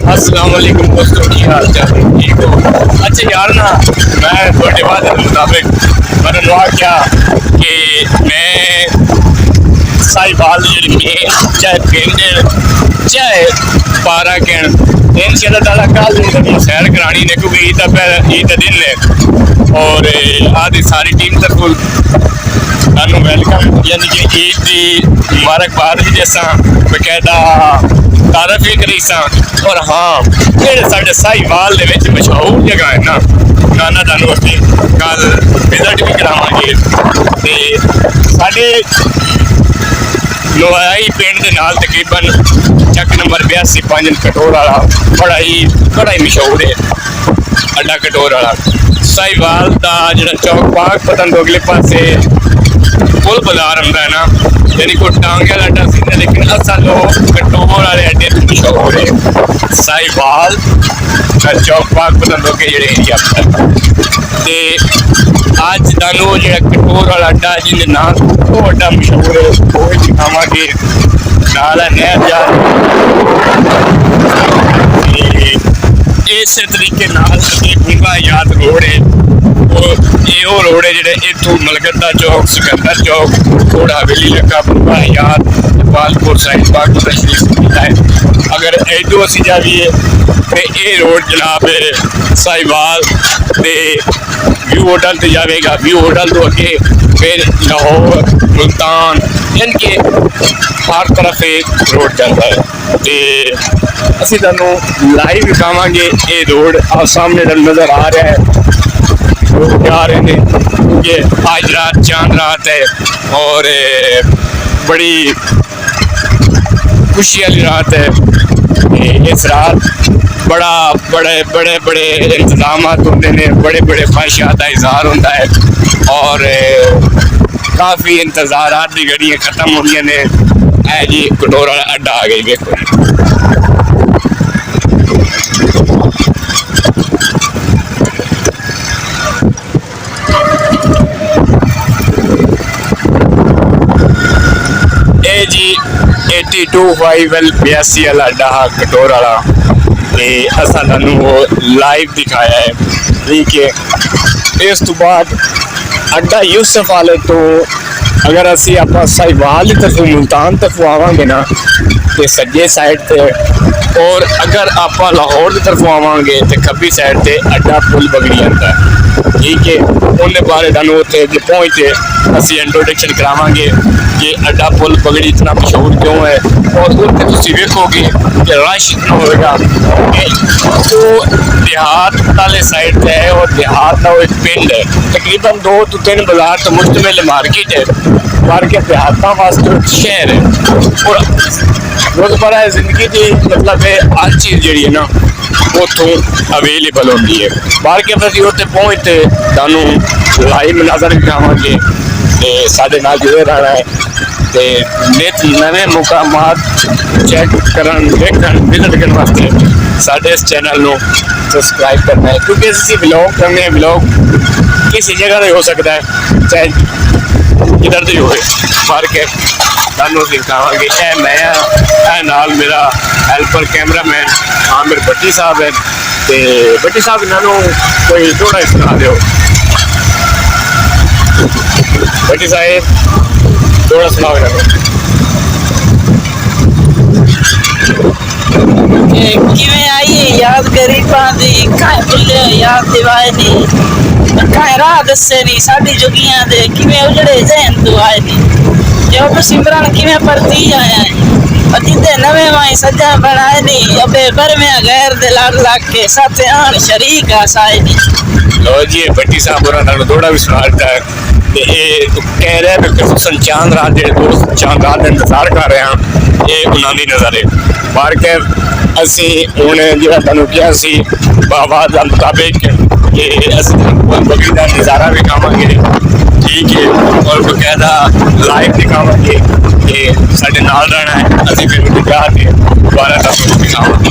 अस्सलाम वालेकुम दोस्तों, की हाल चाल है? ठीक हो? अच्छा यार ना, मैं थोड़े वादे के मुताबिक मैंने दुआ क्या कि मैं साहिवाल जी मेन चाहे पिंड चाहे पारा कहन इंशाअल्लाह ताला कल सैर करानी ने, क्योंकि ईद का दिन है और आदि सारी टीम तरफ सानू वेलकम यानी कि ईद की मुबारकबाद भी जैसा बकायदा तारफ भी करी सा। और हाँ जेडे साडे साहिवाल दे विच मशहूर जगह है ना, नाना तानू असीं कल विजिट भी करावांगे ते साडे लोहाई पिंड के नाल तकरीबन चक नंबर 82 5 कटोर वाला बड़ा ही मशहूर है अड्डा कटोर वाला। साहिवाल का जो चौक पाक पतन तो अगले पासे पुल बाजार आंदा है ना, यानी कोई टांगे वाला अड्डा सीधा, लेकिन असल लोग कटोर वाले अड्डे तो मशहूर है साहिवाल का चौक पाक पतन तो के जेडे एरिया ते अज तुहानू जो कटोर वाला अड्डा जिंदे नाम वो अड्डा मशहूर है वो दिखावांगे। नाल नहर जा इस तरीके नाल भुंगा याद रोड है वो रोड है जेडे इथों मलगता चौक सिकंदर चौक घोड़ा हवेली लगा भुंगा याद पालपुर साइड पाक तशरीफ है। अगर इधरों असी जाइए तो ये रोड जनाब साहिवाल ते व्यू होटल से जाएगा, व्यू होटल तो अगे फिर लाहौर मुल्तान यानी कि हर तरफ एक रोड चलता है तो असी तुहानू लाइव दिखावांगे। ये रोड आ सामने नज़र आ रहा है, लोग जा रहे हैं क्योंकि आज रात चांद रात है और बड़ी खुशी वाली रात है। इस रात बड़े इंतजाम होते हैं, बड़े ख्वाहिशात का इजहार होता है और काफ़ी इंतजारात की घड़ियाँ खत्म हो गई ने। है जी कटोर वाला अड्डा आ गई देखो। ए जी 82 वाला अड्डा कटोर वाला असा तुहानू वो लाइव दिखाया है। ठीक है, इस तो बाद अड्डा यूसुफ वाले तो अगर असी आप साहिवाल की तरफ मुल्तान तक आवांगे ना तो सज्जे साइड पे, और अगर आप लाहौर की तरफ आवांगे तो खब्बी साइड पे अड्डा पुल बगड़ी आता है। ठीक है, उन्हें बारे तुहानू उत्थे पहुँचते असी इंट्रोडक्शन करावांगे कि अड्डा पुल बगड़ी इतना मशहूर क्यों है और उत्थे तुसीं वेखोगे कि रश इतना होगा। वो देहात वाले साइड पे है और देहात का वो एक पिंड है, तकरीबन 2 to 3 बाजार तो मुश्तमिल मार्केट है। मार्केट देहातों वास्ते शहर है और रोजमर्रा जिंदगी की मतलब है हर चीज़ जी है ना उतों अवेलेबल होती है। मार्केट असीं उत्थे पहुँचते तुहानू लाइव नज़र दिखावांगे ते साडे नाल जुड़े रहना है ते नित नवे मुकामात चेक करन देखन विजिट करने वास्ते साडे इस चैनल को सबसक्राइब करना है, क्योंकि असीं व्लॉग करने हैं। व्लॉग किसी जगह का हो सकता है, चाहे किधर भी हो मार्केट तुहानू दिखावांगे। मैं नाल मेरा हेल्पर कैमरामैन आमिर भट्टी साहब है ते भट्टी साहब इन्होंने कोई थोड़ा सुना दो। भट्टी साहब थोड़ा सुनाओ किवें आई याद गरीबां दी काहे भुल्ले याद दिवाए नी काहे राह दस्से नी साडी जुगियां दे किवें उजड़े जहन तू आए नी जो सिमरन किवें परती आया अतीते नवे माई सजा बनाए नी अबे बरमिया गैर दे लाग के साथ आन शरीक आसाए नी। लो जी भट्टी साहब और थोड़ा भी सुना देता है कह रहे हैं कि चांद रात जो दोस्त चांद रात का इंतजार कर रहे हैं ये उन्होंने नज़र है मार के असी उन्हें जो तुहानू किया सी आवाज़ के मुताबिक कि असी बकरी का नज़ारा दिखावांगे। ठीक है, और बकायदा लाइव दिखावांगे कि साडे नाल रहना है, असी फिर जाके दोबारा तुहानू दिखावांगे।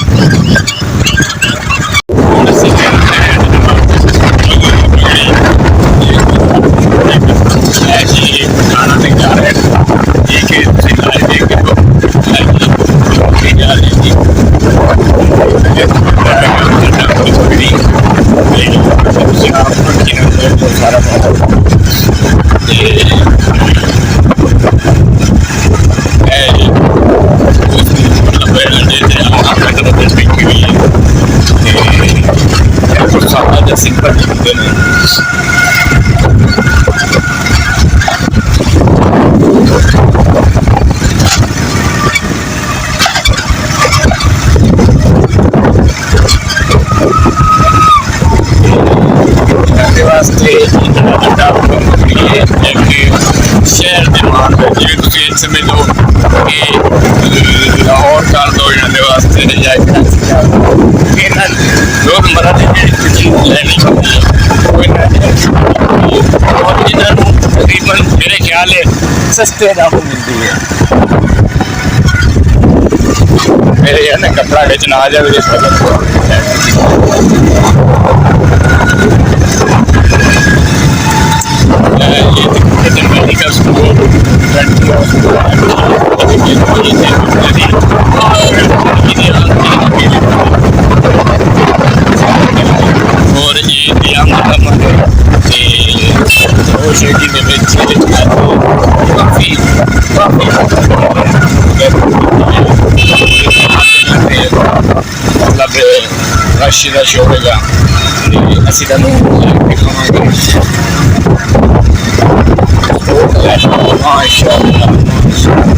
खाना तक जा रहे हैं। ठीक है, लाइव देख के शहर के मान जिम्मे तुम इन समझ लो कि लाहौर कर दो इन्होंने वास्ते या रोजमर्रा की चीज लेनी होती है और इन्होंने तकरीबन मेरे ख्याल है सस्ते दामों मिलती है मेरे यार ना कपड़ा बेचना आ जाए इस वक्त ये मेडिकल स्टोर और ये शेडी में काफी मतलब रश होगा ਅਸੀਂ ਤੁਹਾਨੂੰ ਦਿਖਾਵਾਂਗੇ ਮਾਸ਼ਾਅੱਲਾ